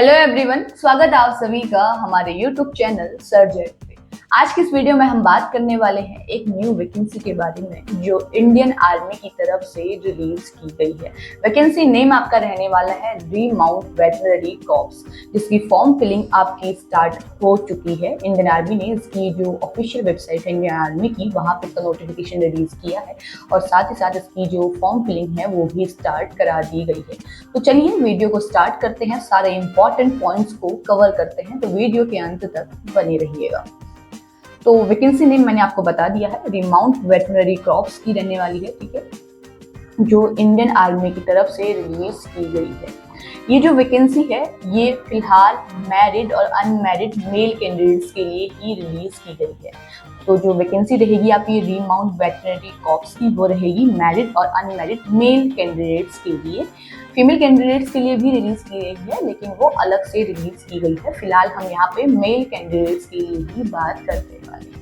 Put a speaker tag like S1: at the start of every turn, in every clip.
S1: Hello everyone, स्वागत है आप सभी का हमारे यूट्यूब चैनल सर्जेट पे। आज की इस वीडियो में हम बात करने वाले हैं एक न्यू वैकेंसी के बारे में जो इंडियन आर्मी की तरफ से रिलीज की गई है। वैकेंसी नेम आपका रहने वाला है रीमाउंट वेटरनरी कॉर्प्स, जिसकी फॉर्म फिलिंग आपकी स्टार्ट हो चुकी है। इंडियन आर्मी ने इसकी जो ऑफिशियल वेबसाइट है इंडियन आर्मी की, वहां पे इसका नोटिफिकेशन रिलीज किया है और साथ ही साथ इसकी जो फॉर्म फिलिंग है वो भी स्टार्ट करा दी गई है। तो चलिए वीडियो को स्टार्ट करते हैं, सारे इंपॉर्टेंट पॉइंट्स को कवर करते हैं, तो वीडियो के अंत तक बने रहिएगा। तो वैकेंसी नेम मैंने आपको बता दिया है, रीमाउंट वेटरनरी कॉर्प्स की रहने वाली है, ठीक है, जो इंडियन आर्मी की तरफ से रिलीज की गई है। ये जो वैकेंसी है ये फिलहाल मैरिड और अनमैरिड मेल कैंडिडेट्स के लिए ही रिलीज की गई है। तो जो वैकेंसी रहेगी आपकी रीमाउंट वेटरनरी कॉर्प्स की, वो रहेगी मैरिड और अनमैरिड मेल कैंडिडेट्स के लिए। फीमेल कैंडिडेट्स के लिए भी रिलीज की गई है, लेकिन वो अलग से रिलीज की गई है। फिलहाल हम यहाँ पे मेल कैंडिडेट्स के लिए ही बात करने वाले हैं।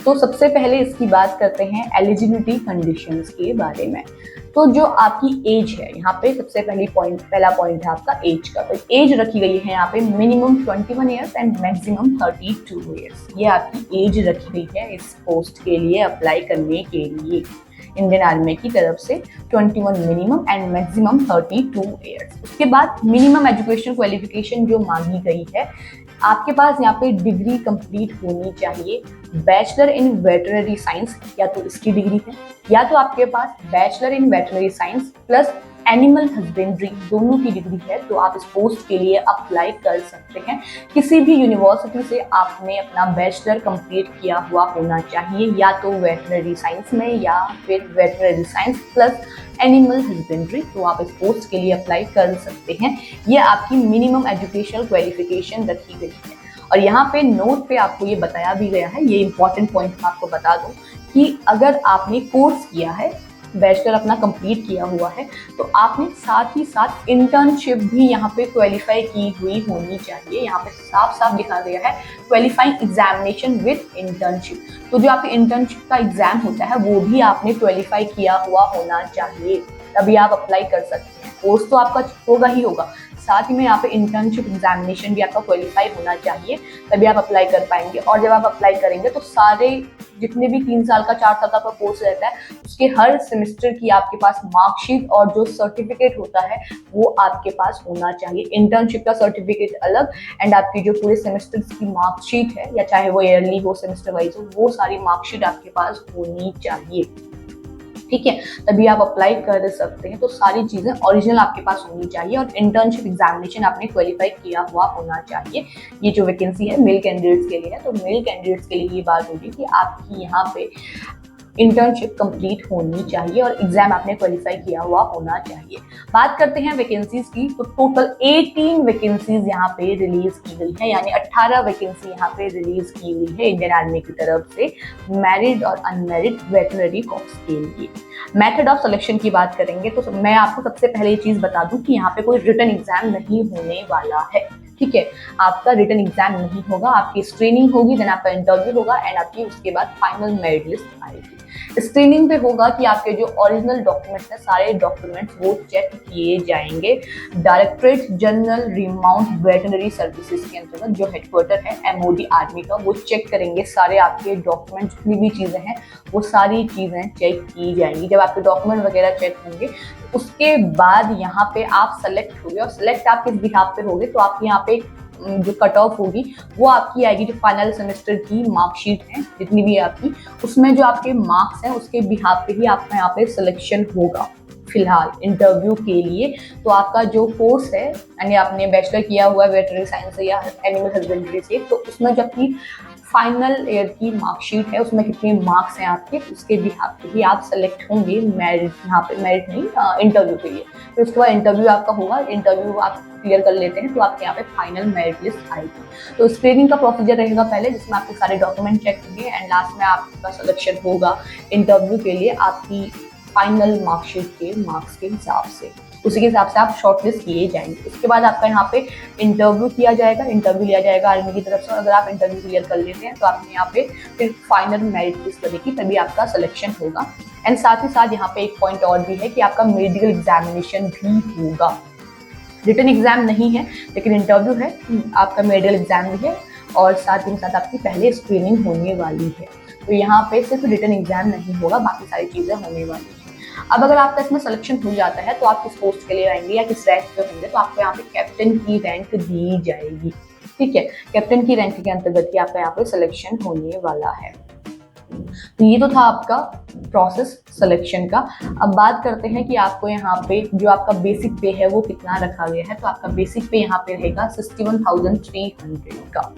S1: तो सबसे पहले इसकी बात करते हैं एलिजिबिलिटी कंडीशंस के बारे में। तो जो आपकी एज है, यहाँ पे सबसे पहला पॉइंट है आपका एज का। तो एज रखी गई है यहाँ पे minimum 21 years and maximum 32 years. ये आपकी एज रखी गई है इस पोस्ट के लिए अप्लाई करने के लिए इंडियन आर्मी की तरफ से। 21 मिनिमम एंड मैक्सिमम 32 ईयर्स। उसके बाद मिनिमम एजुकेशन क्वालिफिकेशन जो मांगी गई है, आपके पास यहाँ पे डिग्री कंप्लीट होनी चाहिए। बैचलर इन वेटरनरी साइंस, या तो इसकी डिग्री है, या तो आपके पास bachelor in veterinary science plus animal husbandry, दोनों की डिग्री है, तो आप इस पोस्ट के लिए अप्लाई कर सकते हैं। किसी भी यूनिवर्सिटी से आपने अपना बैचलर कंप्लीट किया हुआ होना चाहिए, या तो वेटरनरी साइंस में या फिर veterinary science plus animal husbandry, तो आप इस पोस्ट के लिए अप्लाई कर सकते हैं। ये आपकी मिनिमम एजुकेशनल क्वालिफिकेशन रखी गई है। और यहाँ पे नोट पे आपको ये बताया भी गया है, ये इंपॉर्टेंट पॉइंट मैं आपको बता दूं कि अगर आपने कोर्स किया है, बैचलर अपना कंप्लीट किया हुआ है, तो आपने साथ ही साथ इंटर्नशिप भी यहाँ पे क्वालिफाई की हुई होनी चाहिए। यहाँ पे साफ साफ लिखा गया है क्वालिफाइंग एग्जामिनेशन विद इंटर्नशिप। तो जो आपके इंटर्नशिप का एग्जाम होता है वो भी आपने क्वालिफाई किया हुआ होना चाहिए, तभी आप अप्लाई कर सकते हैं। कोर्स तो आपका होगा ही होगा, साथ ही में यहाँ पे इंटर्नशिप एग्जामिनेशन भी आपका क्वालिफाई होना चाहिए, तभी आप अप्लाई कर पाएंगे। और जब आप अप्लाई करेंगे तो सारे जितने भी 3 साल का 4 साल का कोर्स रहता है, उसके हर सेमेस्टर की आपके पास मार्कशीट और जो सर्टिफिकेट होता है वो आपके पास होना चाहिए। इंटर्नशिप का सर्टिफिकेट अलग एंड आपकी जो पूरे सेमेस्टर की मार्कशीट है, या चाहे वो ईयरली हो सेमेस्टर वाइज हो, वो सारी मार्कशीट आपके पास होनी चाहिए, ठीक है, तभी आप अप्लाई कर सकते हैं। तो सारी चीजें ओरिजिनल आपके पास होनी चाहिए और इंटर्नशिप एग्जामिनेशन आपने क्वालिफाई किया हुआ होना चाहिए। ये जो वैकेंसी है मेल कैंडिडेट्स के लिए है, तो मेल कैंडिडेट्स के लिए ये बात होगी कि आपकी यहाँ पे इंटर्नशिप कंप्लीट होनी चाहिए और एग्जाम आपने क्वालिफाई किया हुआ होना चाहिए। बात करते हैं वैकेंसीज की, तो टोटल 18 वैकेंसीज यहाँ पे रिलीज की गई है, यानी 18 वैकेंसी यहाँ पे रिलीज की हुई है इंडियन आर्मी की तरफ से मैरिड और अनमैरिड वेटरनरी कॉर्प्स के लिए। मेथड ऑफ सिलेक्शन की बात करेंगे तो मैं आपको सबसे पहले ये चीज बता दूं कि यहाँ पे कोई रिटन एग्जाम नहीं होने वाला है, ठीक है। आपका रिटन एग्जाम नहीं होगा, आपकी स्क्रीनिंग होगी, देन आपका इंटरव्यू होगा एंड आपकी उसके बाद फाइनल मेरिट लिस्ट आएगी। स्क्रीनिंग पे होगा कि आपके जो ओरिजिनल डॉक्यूमेंट्स हैं, सारे डॉक्यूमेंट्स वो चेक किए जाएंगे। Directorate general remount veterinary services के अंतर्गत जो हेडक्वार्टर है एमओडी आर्मी का, वो चेक करेंगे सारे आपके डॉक्यूमेंट, जितनी भी चीजें हैं वो सारी चीजें चेक की जाएंगी। जब आपके डॉक्यूमेंट वगैरह चेक होंगे उसके बाद यहाँ पे आप सेलेक्ट होंगे, और सेलेक्ट आप किस बिहाफ पे होंगे, तो आपके यहाँ पे जो कट ऑफ होगी वो आपकी आएगी, जो फाइनल सेमेस्टर की मार्कशीट है जितनी भी है आपकी, उसमें जो आपके मार्क्स हैं उसके बिहाफ पे ही आपका यहाँ पे सिलेक्शन होगा। फिलहाल इंटरव्यू के लिए तो आपका जो कोर्स है, यानी आपने बैचलर किया हुआ है वेटरनरी साइंस से या एनिमल हस्बेंड्री से, तो उसमें जब की फाइनल ईयर की मार्कशीट है उसमें कितने मार्क्स हैं आपके, उसके बिहाफ पे ही आप सेलेक्ट होंगे मेरिट, यहाँ पे मेरिट नहीं, इंटरव्यू के लिए। फिर उसके बाद इंटरव्यू आपका होगा, इंटरव्यू आप क्लियर कर लेते हैं तो आपके यहाँ पे फाइनल मेरिट लिस्ट आएगी। तो स्क्रीनिंग का प्रोसीजर रहेगा पहले, जिसमें आपके सारे डॉक्यूमेंट चेक होंगे एंड लास्ट में आपका सिलेक्शन होगा इंटरव्यू के लिए आपकी फाइनल मार्कशीट के मार्क्स के हिसाब से। उसी के हिसाब से आप शॉर्टलिस्ट किए जाएंगे। उसके बाद आपका यहाँ पे इंटरव्यू किया जाएगा, इंटरव्यू लिया जाएगा आर्मी की तरफ से। अगर आप इंटरव्यू क्लियर कर लेते हैं तो आपके यहाँ पे फिर फाइनल मेरिट लिस्ट बनेगी, तभी आपका सिलेक्शन होगा। एंड साथ ही साथ यहाँ पे एक पॉइंट और भी है कि आपका मेडिकल एग्जामिनेशन भी होगा। रिटन एग्जाम नहीं है लेकिन इंटरव्यू है, आपका मेडिकल एग्जाम भी है और साथ ही साथ आपकी पहले स्क्रीनिंग होने वाली है। तो यहाँ पे सिर्फ रिटन एग्जाम नहीं होगा, बाकी सारी चीज़ें होने वाली हैं। अब अगर आपका इसमें सिलेक्शन हो जाता है तो आप किस पोस्ट के लिए आएंगे या किस रैंक पे होंगे, तो आपको यहाँ पे कैप्टन की रैंक दी जाएगी। ठीक है, कैप्टन की रैंक के अंतर्गत ही आपका यहाँ पे सिलेक्शन होने वाला है। तो ये तो था आपका प्रोसेस सिलेक्शन का। अब बात करते हैं कि आपको यहाँ पे जो आपका बेसिक पे है वो कितना रखा गया है। तो आपका बेसिक पे यहाँ पे रहेगा 61,300 का।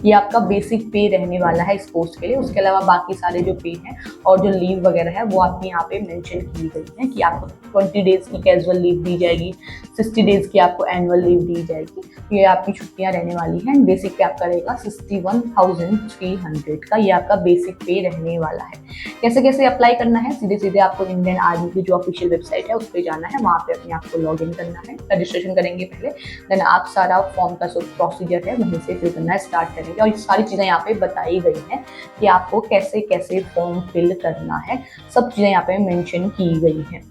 S1: ये आपका बेसिक पे रहने वाला है इस पोस्ट के लिए। उसके अलावा बाकी सारे जो पे हैं और जो लीव वगैरह है वो आपकी यहाँ पे मेंशन की गई है कि आपको 20 डेज की कैजुअल लीव दी जाएगी, 60 डेज की आपको एनुअल लीव दी जाएगी। ये आपकी छुट्टियाँ रहने वाली हैं। बेसिक पे आपका रहेगा 61,300 का। ये आपका बेसिक पे रहने वाला है। कैसे कैसे अप्लाई करना है, सीधे सीधे आपको इंडियन आर्मी की जो ऑफिशियल वेबसाइट है उस पर जाना है, वहाँ पे अपने आप को लॉग इन करना है, रजिस्ट्रेशन करेंगे पहले, देन आप सारा फॉर्म का जो प्रोसीजर है वहीं से फिल करना स्टार्ट करेंगे। और ये सारी चीज़ें यहाँ पे बताई गई हैं कि आपको कैसे कैसे फॉर्म फिल करना है, सब चीज़ें यहाँ पे मेंशन की गई हैं।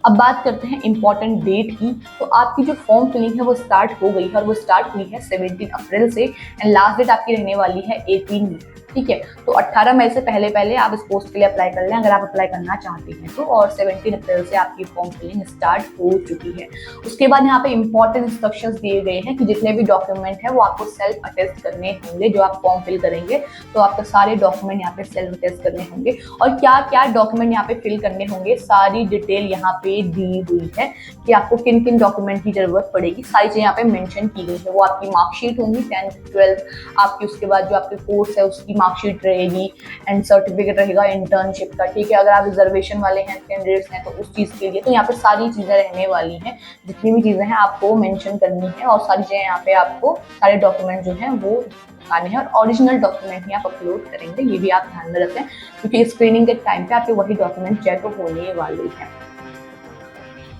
S1: अब बात करते हैं इंपॉर्टेंट डेट की। तो आपकी जो फॉर्म फिलिंग है वो स्टार्ट हो गई है और वो स्टार्ट हुई है 17 अप्रैल से एंड लास्ट डेट आपकी रहने वाली है 18 मई। ठीक है, तो 18 मई से पहले पहले आप इस पोस्ट के लिए अप्लाई कर लें अगर आप अप्लाई करना चाहते हैं तो। और 17 अप्रैल से आपकी फॉर्म फिलिंग स्टार्ट हो चुकी है। उसके बाद यहाँ पे इंपॉर्टेंट इंस्ट्रक्शंस दिए गए हैं कि जितने भी डॉक्यूमेंट है वो आपको सेल्फ अटेस्ट करने होंगे। जो आप फॉर्म फिल करेंगे तो आपके सारे डॉक्यूमेंट यहाँ पे सेल्फ अटेस्ट करने होंगे। और क्या क्या डॉक्यूमेंट यहाँ पे फिल करने होंगे, सारी डिटेल यहाँ पे दी हुई है कि आपको किन किन डॉक्यूमेंट की जरूरत पड़ेगी। सारी चीजें यहाँ पे मेंशन की गई है। वो आपकी मार्कशीट होंगी 10th 12th आपकी, उसके बाद जो आपके कोर्स है उसकी मार्कशीट रहेगी एंड सर्टिफिकेट रहेगा इंटर्नशिप का। ठीक है, अगर आप रिजर्वेशन वाले हैं, कैंडिडेट्स हैं तो उस चीज़ के लिए तो यहाँ पे सारी चीज़ें रहने वाली हैं। जितनी भी चीज़ें हैं आपको मेंशन करनी है और सारी चीज़ें यहाँ पे आपको सारे डॉक्यूमेंट जो हैं वो आने हैं और ओरिजिनल डॉक्यूमेंट ही आप अपलोड करेंगे। ये भी आप ध्यान में रखें क्योंकि स्क्रीनिंग के टाइम पे आपके वही डॉक्यूमेंट चेक होने वाले हैं।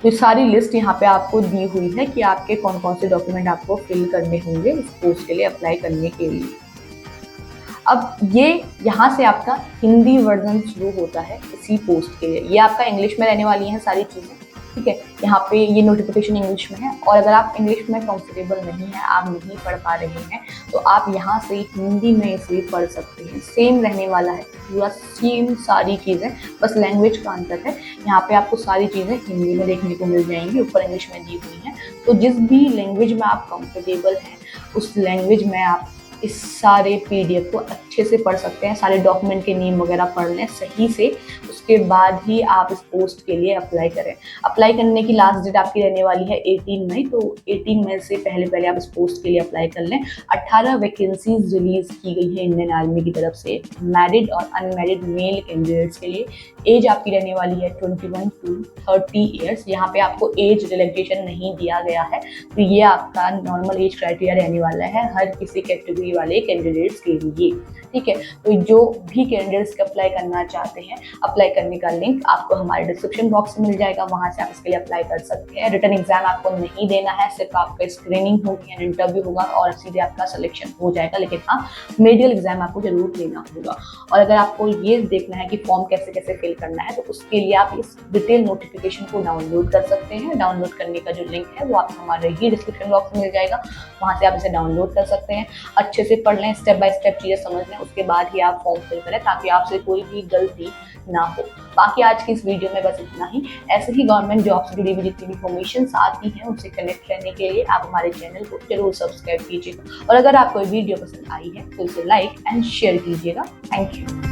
S1: तो सारी लिस्ट यहाँ पे आपको दी हुई है कि आपके कौन कौन से डॉक्यूमेंट आपको फिल करने होंगे इस पोस्ट के लिए अप्लाई करने के लिए। अब ये यहाँ से आपका हिंदी वर्जन शुरू होता है इसी पोस्ट के लिए। ये आपका इंग्लिश में रहने वाली हैं सारी चीज़ें। ठीक है, यहाँ पे ये नोटिफिकेशन इंग्लिश में है और अगर आप इंग्लिश में कंफर्टेबल नहीं है, आप नहीं पढ़ पा रहे हैं तो आप यहाँ से हिंदी में इसे पढ़ सकते हैं। सेम रहने वाला है, पूरा सेम सारी चीज़ें, बस लैंग्वेज का अंतर है। यहाँ पे आपको सारी चीज़ें हिंदी में देखने को मिल जाएंगी, ऊपर इंग्लिश में दी हुई हैं। तो जिस भी लैंग्वेज में आप कंफर्टेबल हैं उस लैंग्वेज में आप इस सारे PDF को अच्छे से पढ़ सकते हैं। सारे डॉक्यूमेंट के नेम वगैरह पढ़ लें सही से, उसके बाद ही आप इस पोस्ट के लिए अप्लाई करें। अप्लाई करने की लास्ट डेट आपकी रहने वाली है 18 मई, तो 18 मई से पहले पहले आप इस पोस्ट के लिए अप्लाई कर लें। 18 वैकेंसीज रिलीज की गई है इंडियन आर्मी की तरफ से मैरिड और अनमैरिड मेल कैंडिडेट्स के लिए। एज आपकी रहने वाली है 21 to 30 ईयर्स। यहाँ पे आपको एज रिलैक्सेशन नहीं दिया गया है, तो ये आपका नॉर्मल एज क्राइटेरिया रहने वाला है हर किसी कैटेगरी वाले कैंडिडेट्स के लिए। ठीक है, तो जो भी कैंडिडेट्स अप्लाई करना चाहते हैं, अप्लाई करने का लिंक आपको हमारे डिस्क्रिप्शन बॉक्स में मिल जाएगा, वहां से आप इसके लिए अप्लाई कर सकते हैं। रिटन एग्जाम आपको नहीं देना है, सिर्फ आपका स्क्रीनिंग होगी एंड इंटरव्यू होगा और सीधे आपका सिलेक्शन हो जाएगा। लेकिन हाँ, मेडिकल एग्जाम आपको जरूर देना होगा। और अगर आपको ये देखना है कि फॉर्म कैसे कैसे फिल करना है तो उसके लिए आप इस डिटेल नोटिफिकेशन को डाउनलोड कर सकते हैं। डाउनलोड करने का जो लिंक है वो आपको हमारे ही डिस्क्रिप्शन बॉक्स में मिल जाएगा, वहां से आप इसे डाउनलोड कर सकते हैं। अच्छे से पढ़ लें, स्टेप बाय स्टेप चीज़ें समझ लें, उसके बाद ही आप फॉर्म फिल करें ताकि आपसे कोई भी गलती ना हो। बाकी आज की इस वीडियो में बस इतना ही। ऐसे ही गवर्नमेंट जॉब से जुड़ी हुई जितनी भी इन्फॉर्मेशन आती हैं उनसे कनेक्ट रहने के लिए आप हमारे चैनल को जरूर सब्सक्राइब कीजिएगा और अगर आपको वीडियो पसंद आई है तो इसे लाइक एंड शेयर कीजिएगा। Thank you.